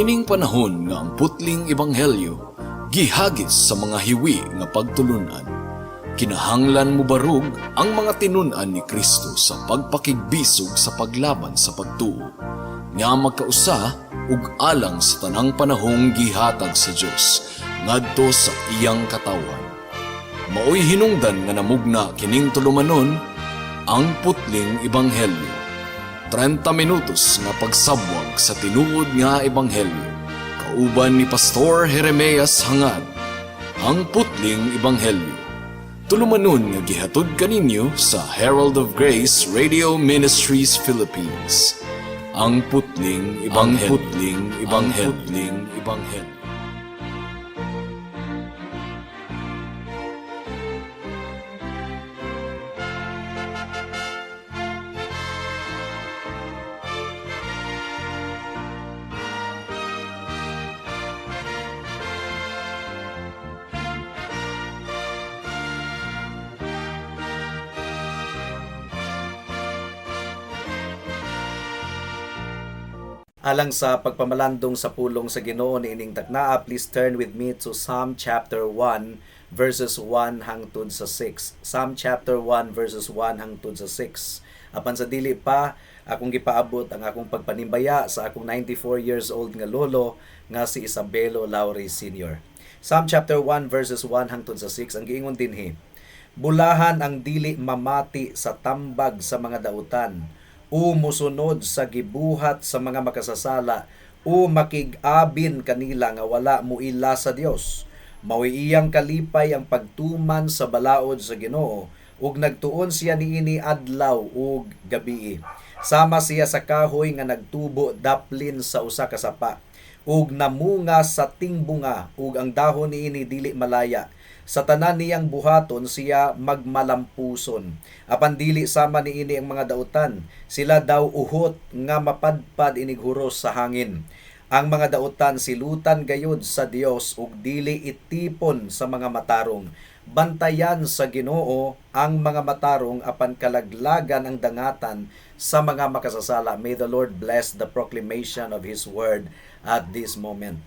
Niining panahon nga ang putling ebanghelyo gihagis sa mga hiwi nga pagtulunan. Kinahanglan mo barug ang mga tinun-an ni Kristo sa pagpakigbisog sa paglaban sa pagtuo, nga magkausa ug alang sa tanang panahong gihatag sa Dios ngadto sa iyang katawan. Maoy hinungdan nga namugna kining tulumanon ang putling ebanghelyo. 30 minutos nga pagsabwag sa tinuod nga ebanghelyo. Kauban ni Pastor Jeremias Hangad, ang putling ebanghelyo. Tulumanon nga gihatod kaninyo sa Herald of Grace Radio Ministries Philippines. Ang putling ebanghelyo. Alang sa pagpamalandong sa pulong sa Ginoo niining taknaa, please turn with me to Psalm chapter 1 verses 1 hangtod sa 6. Psalm chapter 1 verses 1 hangtod sa 6. Apan sa dili pa akong gipaabot ang akong pagpanimbaya sa akong 94 years old nga lolo nga si Isabelo Lauri Sr. Psalm chapter 1 verses 1 hangtod sa 6 ang giingon dinhi: Bulahan ang dili mamati sa tambag sa mga dautan, o musunod sa gibuhat sa mga makasasala, o makig-abin kanila nga wala muila sa Dios. Mawi iyang kalipay ang pagtuman sa balaod sa Ginoo, ug nagtuon siya niini adlaw ug gabii. Sama siya sa kahoy nga nagtubo daplin sa usa ka sapa, ug namunga sa tingbunga, ug ang dahon niini dili malaya. Sa tanan niyang buhaton siya magmalampuson. Apan dili sama niini ang mga dautan, sila daw uhot nga mapadpad inighuros sa hangin. Ang mga dautan silutan gayud sa Dios ug dili itipon sa mga matarong. Bantayan sa Ginoo ang mga matarong, apan kalaglagan ang dangatan sa mga makasasala. May the Lord bless the proclamation of His word at this moment.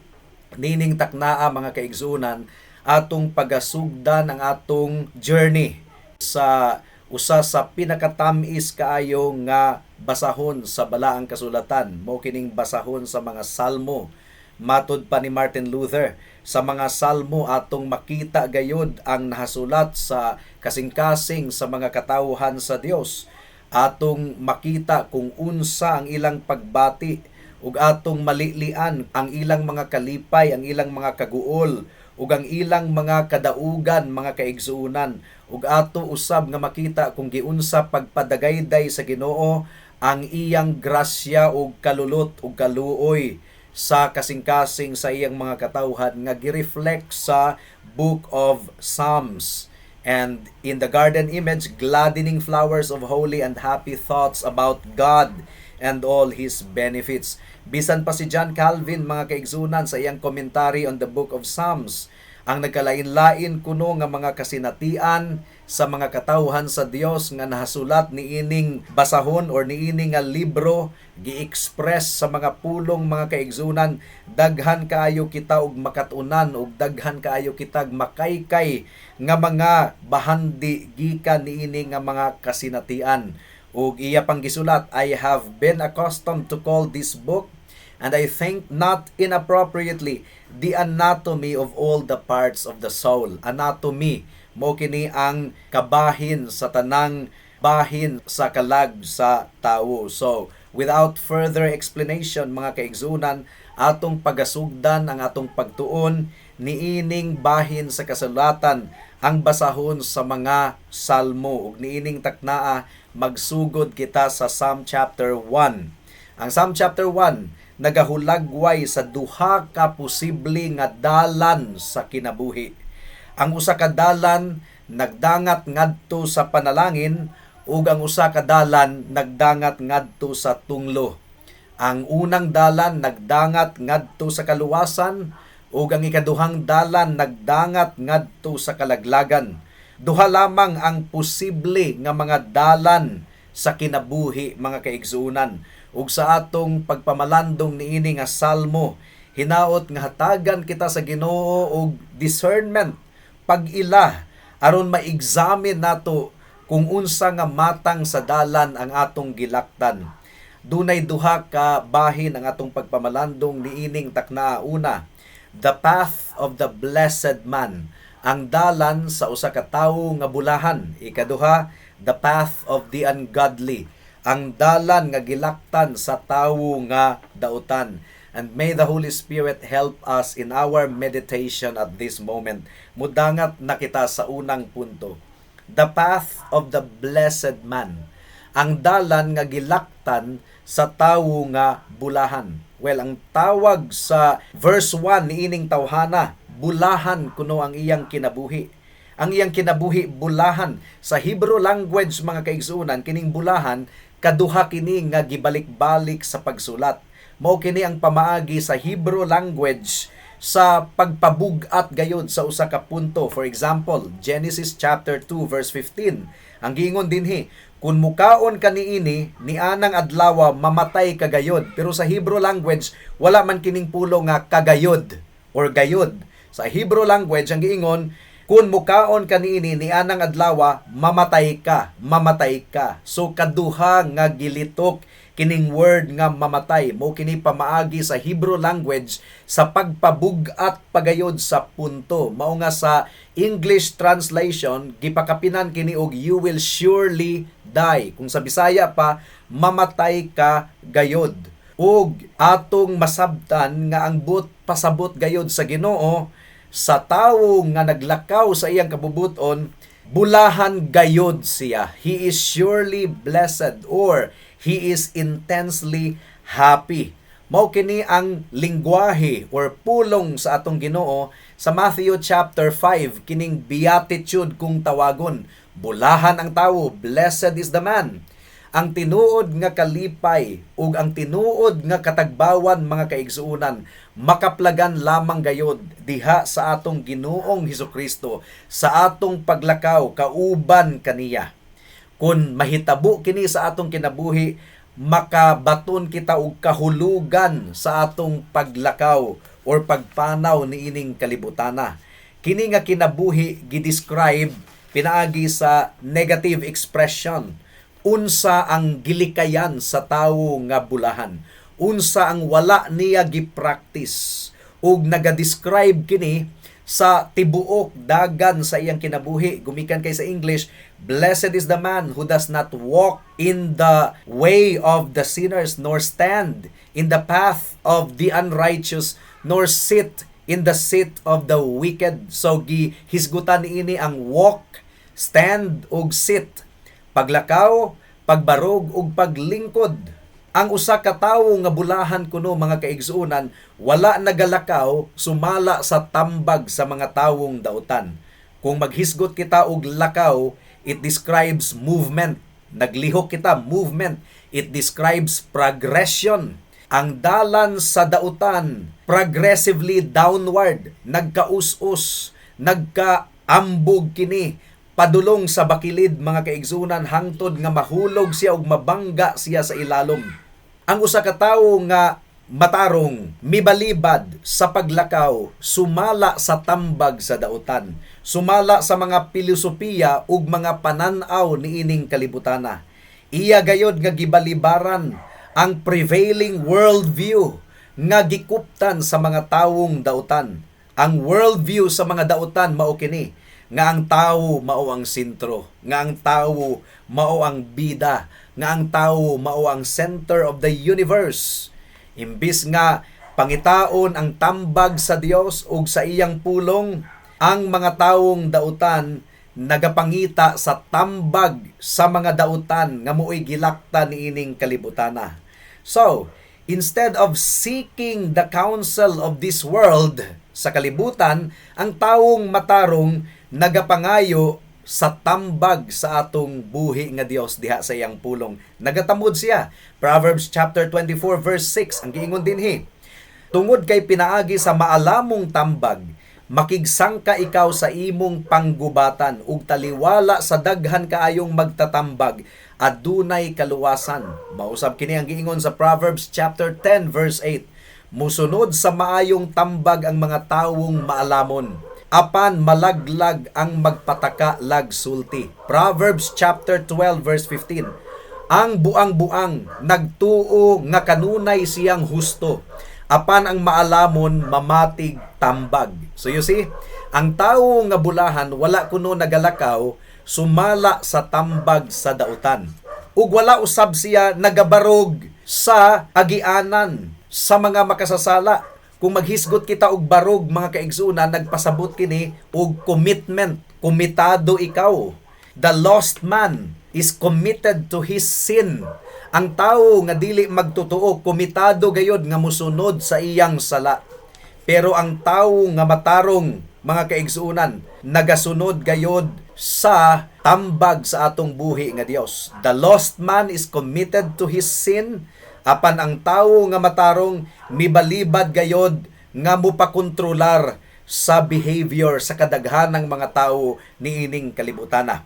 Nining taknaa mga kaigsunan, atong pagasugdan ang atong journey sa usa sa pinakatamis kaayo nga basahon sa balaang kasulatan. Mao kining basahon sa mga salmo. Matud pa ni Martin Luther, sa mga salmo atong makita gayud ang nahasulat sa kasing-kasing sa mga katawhan sa Dios. Atong makita kung unsa ang ilang pagbati, ug atong malilian ang ilang mga kalipay, ang ilang mga kaguol, ug ang ilang mga kadaugan, mga kaigsuunan, ug ato usab nga makita kung giunsa pagpadagayday sa Ginoo ang iyang grasya ug kalulot ug kaluoy sa kasing-kasing sa iyang mga katawhan nga gireflect sa Book of Psalms. And in the garden image, gladdening flowers of holy and happy thoughts about God and all His benefits. Bisan pa si John Calvin, mga kaigsunan, sa iyang commentary on the Book of Psalms, ang nagkalain-lain kuno nga mga kasinatian sa mga katawhan sa Dios nga nahasulat niining basahon or niining nga libro gi-express sa mga pulong, mga kaigsunan. Daghan kaayo kita og makatunan ug daghan kaayo kitag makaykay nga mga bahandi gikan niini nga mga kasinatian. Ug iya pang gisulat, I have been accustomed to call this book, and I think not inappropriately, the anatomy of all the parts of the soul. Anatomy, mo kini ang kabahin sa tanang bahin sa kalag sa tawo. So, without further explanation, mga kaigsunan, atong pagasugdan ang atong pagtuon niining bahin sa kasulatan, ang basahon sa mga salmo. Ug niining taknaa, magsugod kita sa Psalm chapter 1. Ang Psalm chapter 1 nagahulagway sa duha ka posible nga dalan sa kinabuhi. Ang usa ka dalan nagdangat ngadto sa panalangin, ug ang usa ka dalan nagdangat ngadto sa tunglo. Ang unang dalan nagdangat ngadto sa kaluwasan, ug ang ikaduhang dalan nagdangat ngadto sa kalaglagan. Duha lamang ang posible nga mga dalan sa kinabuhi, mga kaigsuunan. Ug sa atong pagpamalandong niini nga salmo, hinaot nga hatagan kita sa Ginoo og discernment, pag-ila aron ma-examine nato kung unsa nga matang sa dalan ang atong gilaktan. Dunay duha ka bahin ang atong pagpamalandong niining takna. Una, the path of the blessed man, ang dalan sa usa ka tawo nga bulahan. Ikaduha, the path of the ungodly, ang dalan nga gilaktan sa tawo nga dautan. And may the Holy Spirit help us in our meditation at this moment. Mudangat na kita sa unang punto. The path of the blessed man, ang dalan nga gilaktan sa tawo nga bulahan. Well, ang tawag sa verse 1 niining tawhana, bulahan kuno ang iyang kinabuhi. Ang iyang kinabuhi bulahan. Sa Hebrew language mga kaigsuonan, kining bulahan kaduha kini nga gibalik-balik sa pagsulat. Mao kini ang pamaagi sa Hebrew language sa pagpabugat gayod sa usa ka punto. For example, Genesis chapter 2 verse 15. Ang giingon dinhi, kung mukaon ka niini, ni anang adlaw mamatay ka gayod. Pero sa Hebrew language, wala man kining pulo nga kagayod or gayod. Sa Hebrew language, ang giingon, kung mukaon ka niini, ni anang adlaw mamatay ka, mamatay ka. So kaduha nga gilitok kining word nga mamatay, mo kini pamaagi sa Hebrew language sa pagpabugat pagayod sa punto. Mao nga sa English translation gipakapinan kini og you will surely die. Kung sa Bisaya pa, mamatay ka gayod. Ug atong masabtan nga ang pasabot gayod sa Ginoo sa tawo nga naglakaw sa iyang kabubuton, bulahan gayod siya. He is surely blessed or he is intensely happy. Mao kini ang lingwahe or pulong sa atong Ginoo sa Matthew chapter 5, kining beatitude kung tawagon. Bulahan ang tawo, blessed is the man. Ang tinuod nga kalipay ug ang tinuod nga katagbawan mga kaigsuonan makaplagan lamang gayod diha sa atong Ginoong Hesukristo, sa atong paglakaw kauban kaniya. Kung mahitabo kini sa atong kinabuhi, makabaton kita og kahulugan sa atong paglakaw or pagpanaw niining kalibutana. Kini nga kinabuhi gidescribe pinaagi sa negative expression. Unsa ang gilikayan sa tawo nga bulahan? Unsa ang wala niya gipractice? Ug nagadescribe kini sa tibuok dagan sa iyang kinabuhi. Gumikan kay sa English, blessed is the man who does not walk in the way of the sinners, nor stand in the path of the unrighteous, nor sit in the seat of the wicked. So hisgutan niini ang walk, stand ug sit, paglakaw, pagbarog ug paglingkod. Ang usa ka tawo nga bulahan kuno mga kaigsuonan, wala nagalakaw sumala sa tambag sa mga tawong dautan. Kung maghisgot kita og lakaw, it describes movement. Naglihok kita, movement. It describes progression. Ang dalan sa dautan, progressively downward, nagkaus-us, nagkaambog kini, padulong sa bakilid mga kaigsunan hangtod nga mahulog siya ug mabangga siya sa ilalom. Ang usa ka tawo nga matarong, mibalibad sa paglakaw, sumala sa tambag sa dautan, sumala sa mga pilosopiya ug mga pananaw niining kalibutana. Iya gayod nga gibalibaran ang prevailing worldview nga gikuptan sa mga tawong dautan. Ang worldview sa mga dautan mao kini nga ang tawo mao ang sentro, nga ang tawo mao ang bida, nga ang tawo mao ang center of the universe. Imbis nga pangitaon ang tambag sa Dios ug sa iyang pulong, ang mga tawong dautan nagapangita sa tambag sa mga dautan nga mo'y gilakta niining kalibutana. So, instead of seeking the counsel of this world sa kalibutan, ang tawong matarong nagapangayo sa tambag sa atong buhi nga Dios diha sa iyang pulong. Nagatamod siya. Proverbs chapter 24 verse 6 ang giingon dinhi. Tungod kay pinaagi sa maalamong tambag, makigsangka ikaw sa imong panggubatan ug taliwala sa daghan kaayong magtatambag, adunay kaluwasan. Mausab kini ang giingon sa Proverbs chapter 10 verse 8. musunod sa maayong tambag ang mga tawong maalamon, apan malaglag ang magpataka lag sulti. Proverbs chapter 12 verse 15. Ang buang-buang nagtuo nga kanunay siyang husto, apan ang maalamon mamatig tambag. So you see, ang tawo nga bulahan wala kuno nagalakaw, sumala sa tambag sa dautan. Ug wala usab siya nagabarog sa agianan sa mga makasasala. Kung maghisgot kita og barog mga kaigsunan, nagpasabot kini og commitment. Komitado ikaw. The lost man is committed to his sin. Ang tawo nga dili magtotoo, komitado gayod nga musunod sa iyang sala. Pero ang tawo nga matarong, mga kaigsuunan, nagasunod gayod sa tambag sa atong buhi nga Dios. The lost man is committed to his sin, apan ang tawo nga matarong mibalibad gayod nga mupakontrolar sa behavior sa kadaghanang mga tawo niining kalibutana.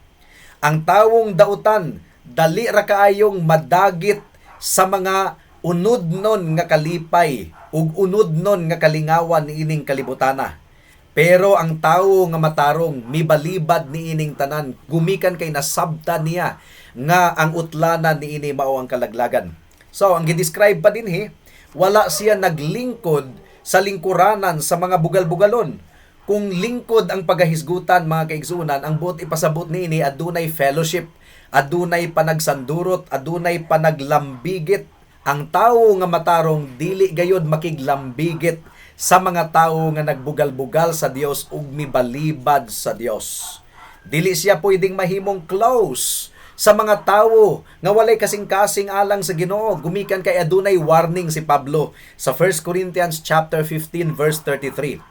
Ang tawong dautan dali ra kaayong madagit sa mga unodnon nga kalipay ug unodnon nga kalingawan niining kalibutana. Pero ang tawo nga matarong mibalibad niining tanan, gumikan kay nasabta niya nga ang utlanan niini mao ang kalaglagan. So ang gidescribe pa dinhi, wala siya naglingkod sa lingkuranan sa mga bugal-bugalon. Kung lingkod ang pagahisgutan mga kaigsunan, ang buot ipasabot niini adunay fellowship, adunay panagsandurot, adunay panaglambigit. Ang tawo nga matarong dili gayod makiglambigit sa mga tawo nga nagbugal-bugal sa Dios ug mibalibad sa Dios. Dili siya pwedeng mahimong close sa mga tawo nga walay kasing-kasing alang sa Ginoo. Gumikan kay adunay warning si Pablo sa 1 Corinthians chapter 15 verse 33.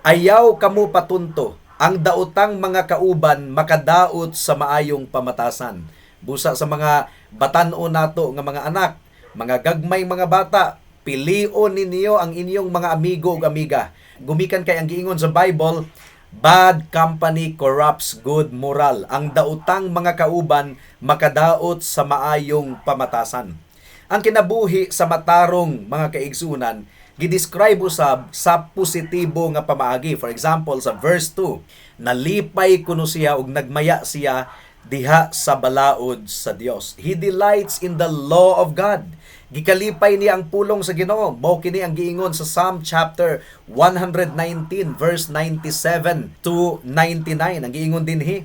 Ayaw kamo patunto, ang daotang mga kauban makadaot sa maayong pamatasan. Busa sa mga batan-o nato nga mga anak, mga gagmay mga bata, pilion ninyo ang inyong mga amigo ug amiga. Gumikan kay ang giingon sa Bible, bad company corrupts good moral. Ang daotang mga kauban makadaot sa maayong pamatasan. Ang kinabuhi sa matarong mga kaigsunan, gidescribe usab sa positibo nga pamaagi. For example, sa verse 2, nalipay kuno siya ug nagmaya siya diha sa balaod sa Dios. He delights in the law of God. Gikalipay niya ang pulong sa Ginoo. Mao kini ang giingon sa Psalm chapter 119 verse 97 to 99. Ang giingon dinhi,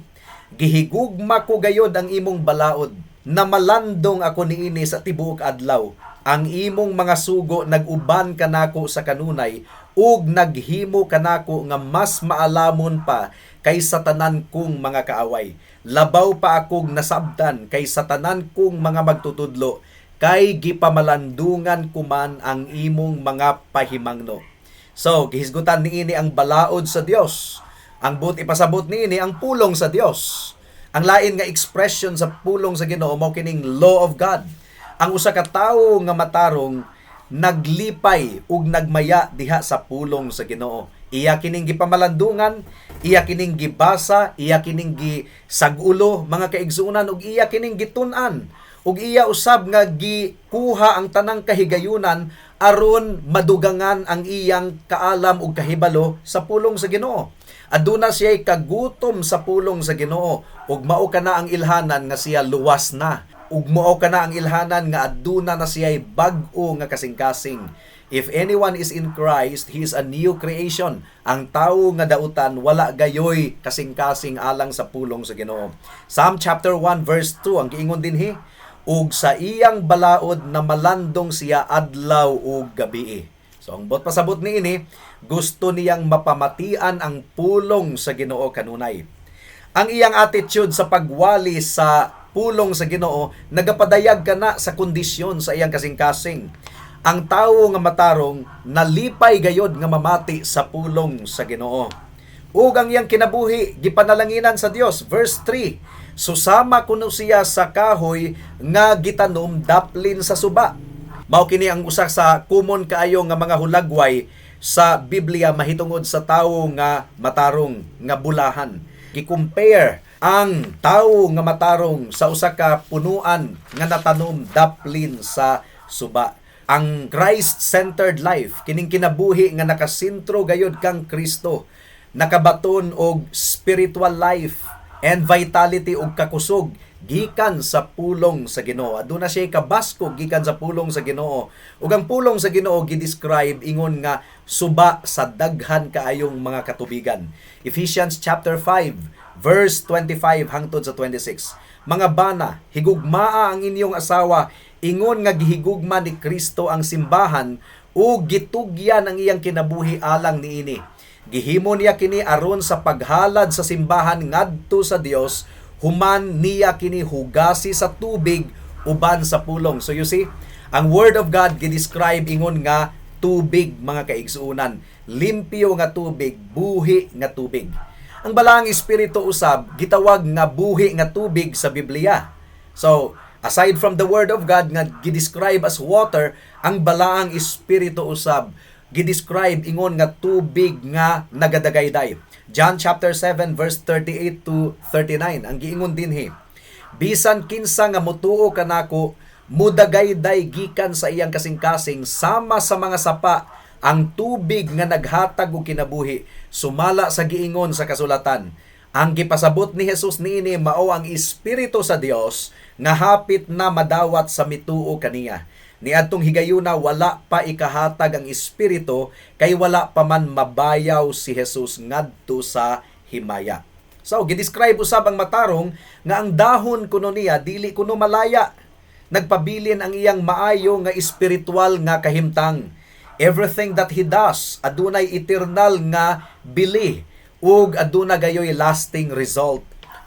gihigugma ko gayod ang imong balaod, na malandong ako niini sa tibuok adlaw. Ang imong mga sugo nag-uban kanako sa kanunay, ug naghimo kanako nga mas maalamon pa kaysa tanan kong mga kaaway. Labaw pa akong nasabtan kaysa tanan kong mga magtutudlo, kay gipamalandungan kuman ang imong mga pahimangno. So, gihisgutan niini ang balaod sa Dios. Ang buot ipasabot niini ang pulong sa Dios. Ang lain nga expression sa pulong sa Ginoo mao kining law of God. Ang usa ka tawo nga matarong naglipay ug nagmaya diha sa pulong sa Ginoo. Iya kining gipamalandungan, iya kining gibasa, iya kining gisagulo mga kaigsunan, ug iya kining gitun-an. Ug iya usab nga gikuha ang tanang kahigayunan aron madugangan ang iyang kaalam ug kahibalo sa pulong sa Ginoo. Aduna siya'y kagutom sa pulong sa Ginoo, ug mao kana ang ilhanan nga siya luwas na. Ug mao kana ang ilhanan nga aduna na siya'y bag-o nga kasing-kasing. If anyone is in Christ, he is a new creation. Ang tawo nga dautan wala gayoy kasing-kasing alang sa pulong sa Ginoo. Psalm chapter 1 verse 2 ang giingon dinhi, ug sa iyang balaod na malandong siya adlaw ug gabii. So ang bot pasabot niini, gusto niyang mapamatian ang pulong sa Ginoo kanunay. Ang iyang attitude sa pagwali sa pulong sa Ginoo nagapadayag kana sa kondisyon sa iyang kasing-kasing. Ang tawo nga matarong nalipay gayod nga mamati sa pulong sa Ginoo. Ug ang iyang kinabuhi gipanalanginan sa Dios. Verse 3, susama kuno siya sa kahoy nga gitanom daplin sa suba. Mao kini ang usa sa common kaayo nga mga hulagway sa Biblia mahitungod sa tawo nga matarong nga bulahan. Gi-compare ang tawo nga matarong sa usa ka punuan nga natanom daplin sa suba. ang Christ-centered life, kining kinabuhi nga nakasentro gayud kang Kristo, nakabaton og spiritual life and vitality og kakusog gikan sa pulong sa Ginoo. Aduna siya kabaskog gikan sa pulong sa Ginoo. Ug ang pulong sa Ginoo gidescribe ingon nga suba sa daghan kaayong mga katubigan. Ephesians chapter 5 verse 25 hangtod sa 26. Mga bana, higugmaa ang inyong asawa, ingon nga gihigugma ni Kristo ang simbahan o gitugyan ang iyang kinabuhi alang niini. Gihimo niya kini aron sa paghalad sa simbahan ngadto sa Dios, human niya kini hugasi sa tubig uban sa pulong. So you see, ang Word of God gidescribe ingon nga tubig, mga kaigsuunan. Limpyo nga tubig, buhi nga tubig. Ang balaang espiritu usab gitawag nga buhi nga tubig sa Biblia. So, aside from the Word of God nga gidescribe as water, ang balaang espiritu usab gidescribe ingon nga tubig nga nagadagayday. John chapter 7 verse 38 to 39 ang giingon dinhi, bisan kinsa nga motuo kanako mudagayday gikan sa iyang kasing-kasing sama sa mga sapa ang tubig nga naghatag og kinabuhi, sumala sa giingon sa kasulatan. Ang gipasabot ni Jesus niini mao ang espiritu sa Dios nga hapit na madawat sa mituo kaniya. Niadtong higayuna wala pa ikahatag ang espiritu kay wala pa man mabayaw si Jesus ngadto sa himaya. So gidescribe usab ang matarong nga ang dahon kuno niya dili kuno malaya. Nagpabilin ang iyang maayo nga espiritual nga kahimtang. Everything that he does adunay eternal nga bili ug aduna gayoy lasting result.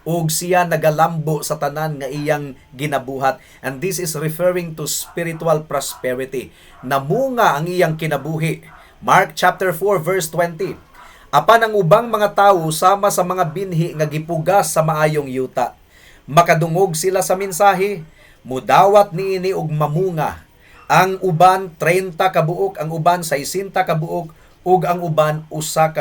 Ug siya nagalambo sa tanan nga iyang ginabuhat. And this is referring to spiritual prosperity. Namunga ang iyang kinabuhi. Mark chapter 4 verse 20. Apan ang ubang mga tawo sama sa mga binhi nga gipugas sa maayong yuta. Makadungog sila sa mensahe, mudawat niini og mamunga. Ang uban 30 ka buok, ang uban 60 ka buok, ug ang uban 100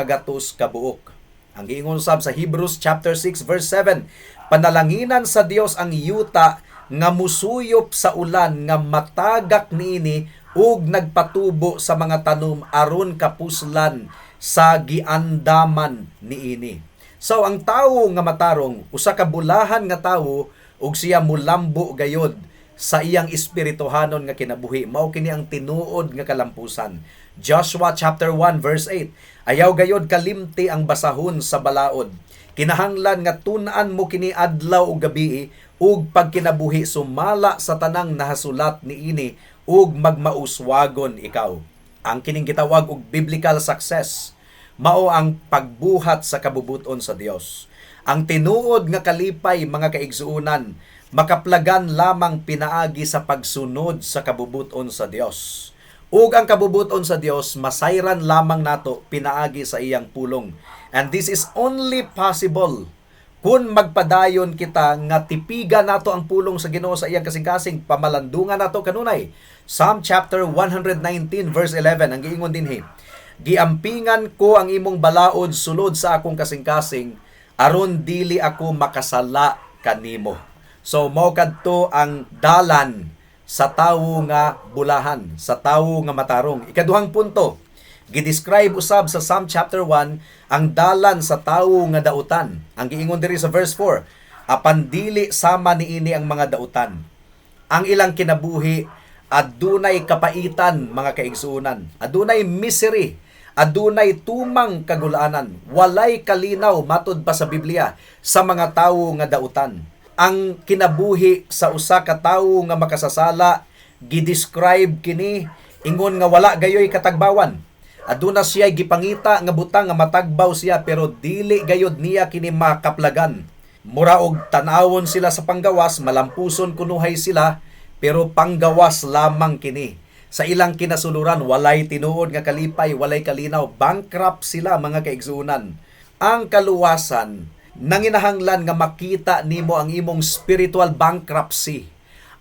ka buok. Ang giingon sab sa Hebrews chapter 6 verse 7, panalanginan sa Dios ang yuta nga musuyop sa ulan nga matagak niini ug nagpatubo sa mga tanom aron kapuslan sa giandaman niini. So ang tawo nga matarong usa ka bulahan nga tawo ug siya mulambo gayod sa iyang espirituhanon nga kinabuhi. Mao kini ang tinuod nga kalampusan. Joshua chapter 1 verse 8. Ayaw gayod kalimti ang basahon sa balaod. Kinahanglan nga tun-an mo kini adlaw ug gabi ug pagkinabuhi sumala sa tanang nahasulat niini ug magmauswagon ikaw. Ang kining gitawag og biblical success mao ang pagbuhat sa kabubuton sa Dios. Ang tinuod nga kalipay, mga kaigsuunan, makaplagan lamang pinaagi sa pagsunod sa kabubuton sa Dios. Ug ang kabubuton sa Dios masayran lamang nato pinaagi sa iyang pulong. And this is only possible kung magpadayon kita nga tipigan nato ang pulong sa Ginoo sa iyang kasing-kasing, pamalandungan nato kanunay. Psalm chapter 119 verse 11 ang giingon dinhi, giampingan ko ang imong balaod sulod sa akong kasing-kasing aron dili ako makasala kanimo. So mao kadto ang dalan sa tawo nga bulahan, sa tawo nga matarong. Ikaduhang punto, gidescribe usab sa Psalm chapter 1 ang dalan sa tawo nga dautan. Ang giingon diri sa verse 4, apan dili sama niini ang mga dautan. Ang ilang kinabuhi adunay kapaitan, mga kaigsuunan. Adunay misery, adunay tumang kagulaanan. Walay kalinaw matud pa sa Biblia sa mga tawo nga dautan. Ang kinabuhi sa usa ka tawo nga makasasala gidescribe kini ingon nga wala gayoy katagbawan. Aduna siya gipangita nga butang nga matagbaw siya pero dili gayod niya kini makaplagan. Mura og tan-awon sila sa panggawas, malampuson kunuhay sila pero panggawas lamang kini. Sa ilang kinasuluran walay tinuod nga kalipay, walay kalinaw, bankrupt sila, mga kaigsuunan. Ang kaluwasan nanginahanglan nga makita nimo ang imong spiritual bankruptcy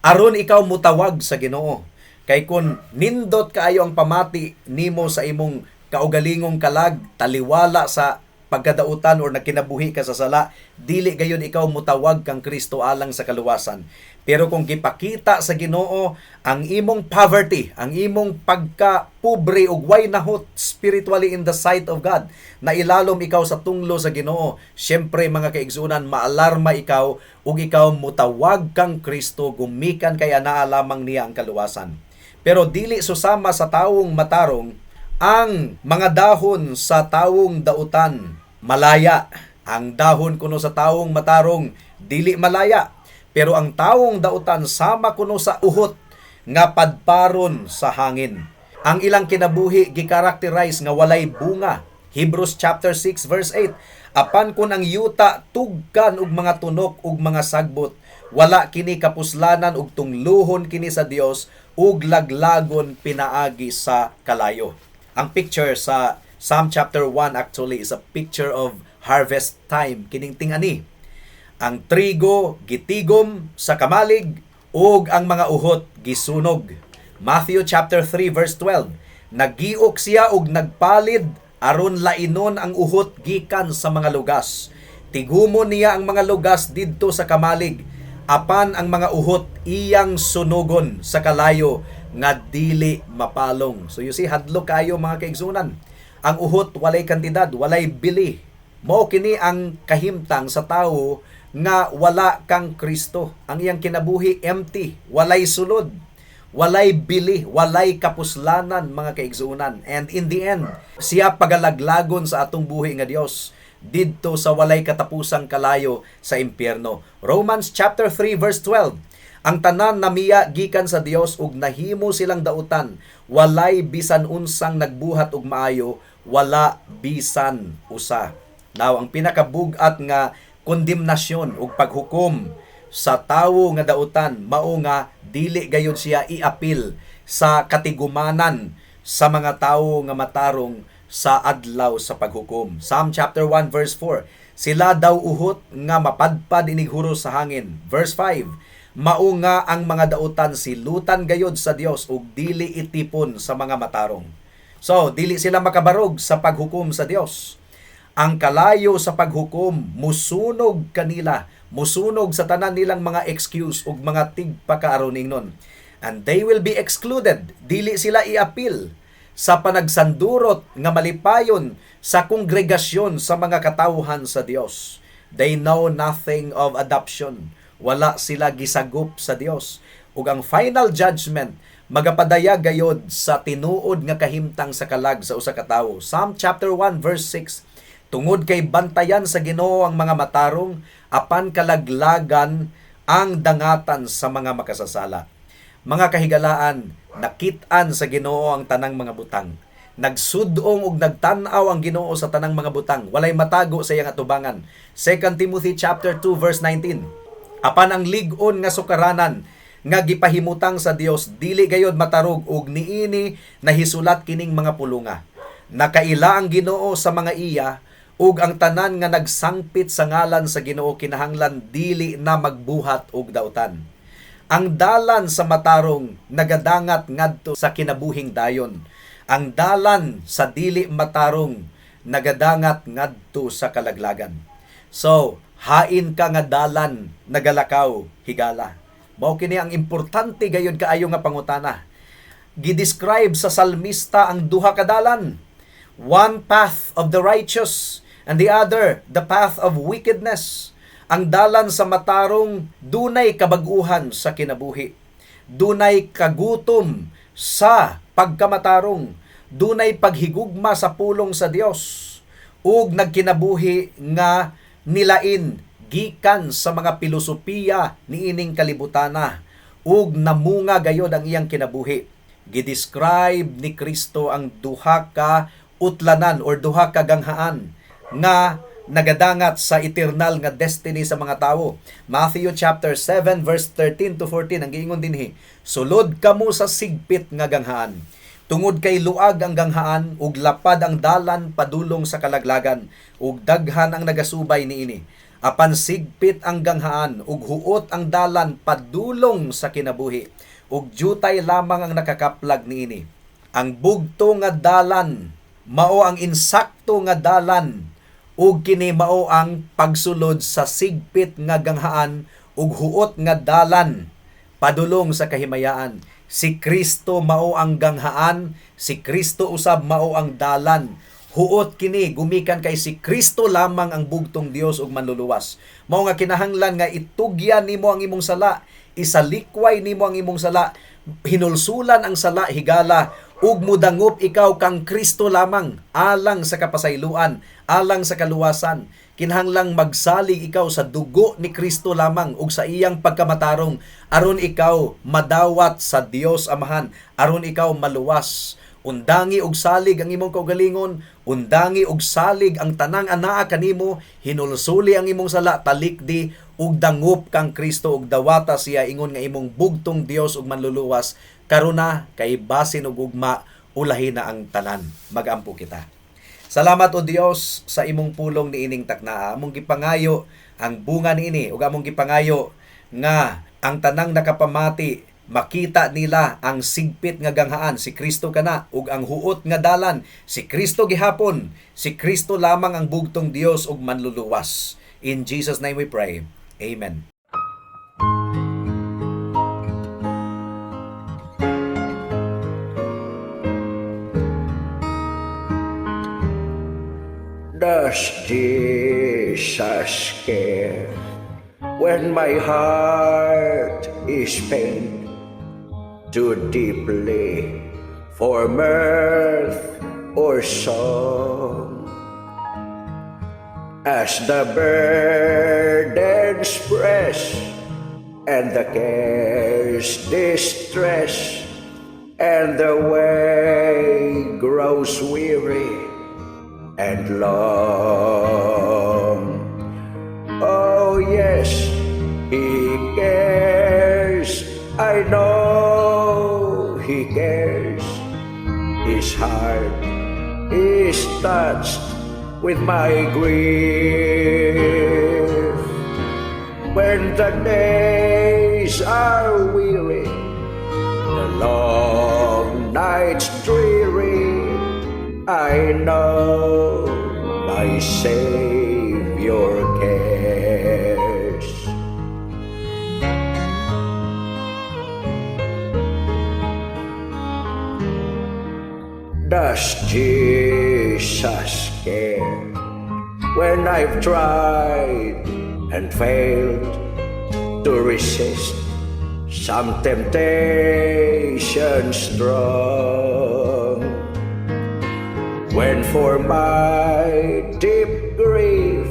aron ikaw mutawag sa Ginoo. Kay kun nindot kaayo ang pamati nimo sa imong kaugalingong kalag, taliwala sa pagkadautan or nagkinabuhi ka sa sala, dili gayon ikaw mutawag kang Kristo alang sa kaluwasan. Pero kung gipakita sa Ginoo ang imong poverty, ang imong pagka-pobre ug way nahot spiritually in the sight of God, na ilalom ikaw sa tunglo sa Ginoo, syempre mga kaigsunan, maalarma ikaw ug ikaw mutawag kang Kristo, gumikan kay anaa lamang niya ang kaluwasan. Pero dili susama sa tawong matarong ang mga dahon sa tawong dautan malaya. Ang dahon kuno sa tawong matarong dili malaya. Pero ang tawong dautan sama kuno sa uhot nga padparon sa hangin. Ang ilang kinabuhi gi-characterize nga walay bunga. Hebrews chapter 6 verse 8. Apan kun ang yuta tugkan og mga tunok ug mga sagbot, wala kini kapuslanan ug tungluhon kini sa Dios ug laglagon pinaagi sa kalayo. Ang picture sa Psalm chapter 1 actually is a picture of harvest time. Kining tingani. Ang trigo gitigom sa kamalig ug ang mga uhot gisunog. Matthew chapter 3 verse 12. Nagiok siya ug nagpalid aron lainon ang uhot gikan sa mga lugas. Tigumon niya ang mga lugas didto sa kamalig, apan ang mga uhot iyang sunugon sa kalayo nga dili mapalong. So you see, hadlo kayo mga kaigsunan. Ang uhot walay kantidad, walay bili. Mao kini ang kahimtang sa tawo nga wala kang Kristo. Ang iyang kinabuhi empty, walay sulod, walay bili, walay kapuslanan mga kaigsunan. And in the end, siya pagalaglagon sa atong buhi nga Dios didto sa walay katapusang kalayo sa impyerno. Romans chapter 3 verse 12. Ang tanan namiya gikan sa Dios ug nahimo silang dautan, walay bisan unsang nagbuhat og maayo, wala bisan usa. Now, ang pinakabug-at nga kondemnasyon ug paghukom sa tawo nga dautan mao nga dili gayud siya iapil sa katigumanan sa mga tawo nga matarong sa adlaw sa paghukom. Psalm chapter 1 verse 4. Sila daw uhot nga mapadpad inig huros sa hangin. Verse 5. Mao nga ang mga dautan silutan gayod sa Dios ug dili itipon sa mga matarong. So, dili sila makabarog sa paghukom sa Dios. Ang kalayo sa paghukom, musunog kanila, musunog sa tanan nilang mga excuse ug mga tigpakaaroning nun. And they will be excluded. Dili sila iapil sa panagsandurot nga malipayon sa kongregasyon sa mga katawhan sa Dios. They know nothing of adoption. Wala sila gisagop sa Dios. Ug ang final judgment magapadaya gayod sa tinuod nga kahimtang sa kalag sa usa ka tawo. Psalm chapter 1 verse 6. Tungod kay bantayan sa Ginoo ang mga matarong, apan kalaglagan ang dangatan sa mga makasasala. Mga kahigalaan, nakit-an sa Ginoo ang tanang mga butang. Nagsudong ug nagtan-aw ang Ginoo sa tanang mga butang. Walay matago sa iyang atubangan. 2 Timothy chapter 2 verse 19. Apan ang lig-on nga sukaranan nga gipahimutang sa Dios dili gayod matarog ug niini nahisulat kining mga pulunga. Nakaila ang Ginoo sa mga iya ug ang tanan nga nagsangpit sa ngalan sa Ginoo kinahanglan dili na magbuhat og dautan. Ang dalan sa matarong nagadangat ngadto sa kinabuhing dayon. Ang dalan sa dili matarong nagadangat ngadto sa kalaglagan. So, hain ka nga dalan nagalakaw higala. Mao kini ang importante gayon kaayo nga pangutana. Gidescribe sa salmista ang duha ka dalan. One path of the righteous and the other the path of wickedness. Ang dalan sa matarong dunay kabag-uhan sa kinabuhi. Dunay kagutom sa pagkamatarong. Dunay paghigugma sa pulong sa Dios. Ug nagkinabuhi nga nilain gikan sa mga pilosopiya niining kalibutana. Ug namunga gayod ang iyang kinabuhi. Gidescribe ni Kristo ang duha ka utlanan or duha ka ganghaan nga nagadangat sa eternal nga destiny sa mga tawo. Matthew chapter 7 verse 13 to 14 ang giingon dinhi, sulod kamo sa sigpit nga ganghaan. Tungod kay luag ang ganghaan ug lapad ang dalan padulong sa kalaglagan ug daghan ang nagasubay niini. Apan sigpit ang ganghaan ug huot ang dalan padulong sa kinabuhi ug jutay lamang ang nakakaplag niini. Ang bugto nga dalan mao ang insakto nga dalan ug kini mao ang pagsulod sa sigpit nga ganghaan ug huot nga dalan padulong sa kahimayaan. Si Kristo mao ang ganghaan, si Kristo usab mao ang dalan. Huot kini gumikan kay si Kristo lamang ang bugtong Dios ug manluluwas. Mao nga kinahanglan nga itugyan nimo ang imong sala, isalikway nimo ang imong sala, hinulsulan ang sala higala ug mudangup ikaw kang Kristo lamang alang sa kapasayloan, alang sa kaluwasan. Kinahanglang magsalig ikaw sa dugo ni Kristo lamang ug sa iyang pagkamatarong aron ikaw madawat sa Dios Amahan, aron ikaw maluwas. Undangi og salig ang imong kaugalingon, undangi og salig ang tanang anaa kanimo, hinulsuli ang imong sala, talikdi ug dangup kang Kristo ug dawata siya ingon nga imong bugtong Dios ug manluluwas karuna kay basin ug ugma ulahi na ang tanan. Magampo kita. Salamat o Dios sa imong pulong niining taknaa. Among gipangayo ang bunga niini ug among gipangayo nga ang tanang nakapamati makita nila ang sigpit nga ganghaan, si Kristo kana ug ang huot nga dalan, si Kristo gihapon, si Kristo lamang ang bugtong Dios ug manluluwas. In Jesus' name we pray. Amen. Does Jesus care when my heart is pained too deeply for mirth or song? As the burdens press and the cares distress and the way grows weary and long. Oh yes, He cares. I know He cares. His heart is touched with my grief. When the days are weary, the long nights dreary, I know my Savior cares. Does Jesus care when I've tried and failed to resist some temptation strong? When for my deep grief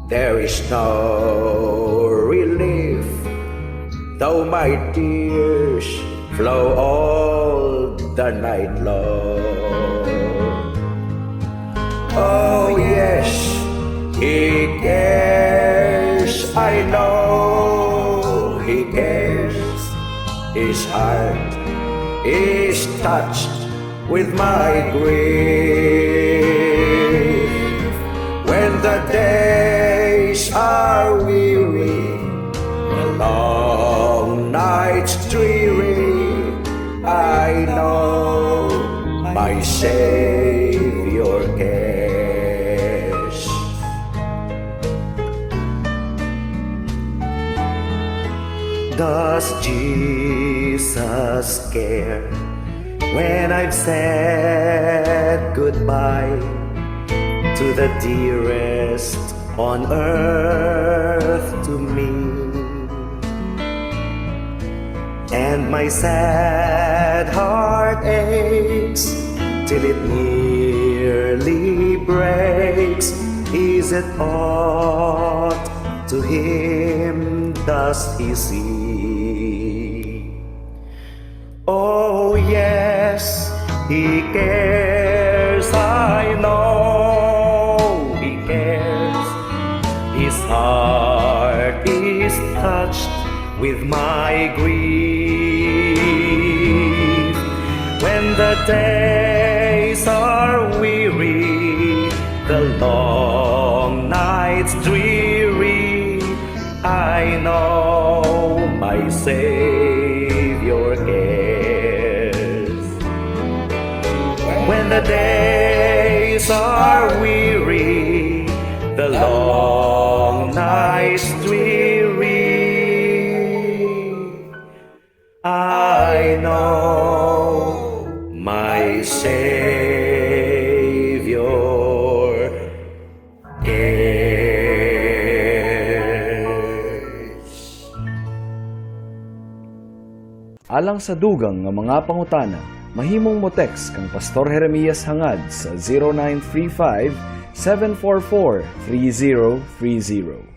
there is no relief, though my tears flow all the night long. Oh yes, He cares, I know He cares. His heart is touched with my grief. When the days are weary, the long nights dreary, I know my Savior cares. Does Jesus care when I've said goodbye to the dearest on earth to me, and my sad heart aches till it nearly breaks? Is it aught to Him does He see? Oh yes, He cares, I know He cares. His heart is touched with my grief. When the days are weary, the long nights dreary, I know my Savior cares. When the days are weary, weary. I know my Savior is. Alang sa dugang nga mga pangutana, mahimong mo text kang Pastor Jeremias hangad sa 0935 744 3030.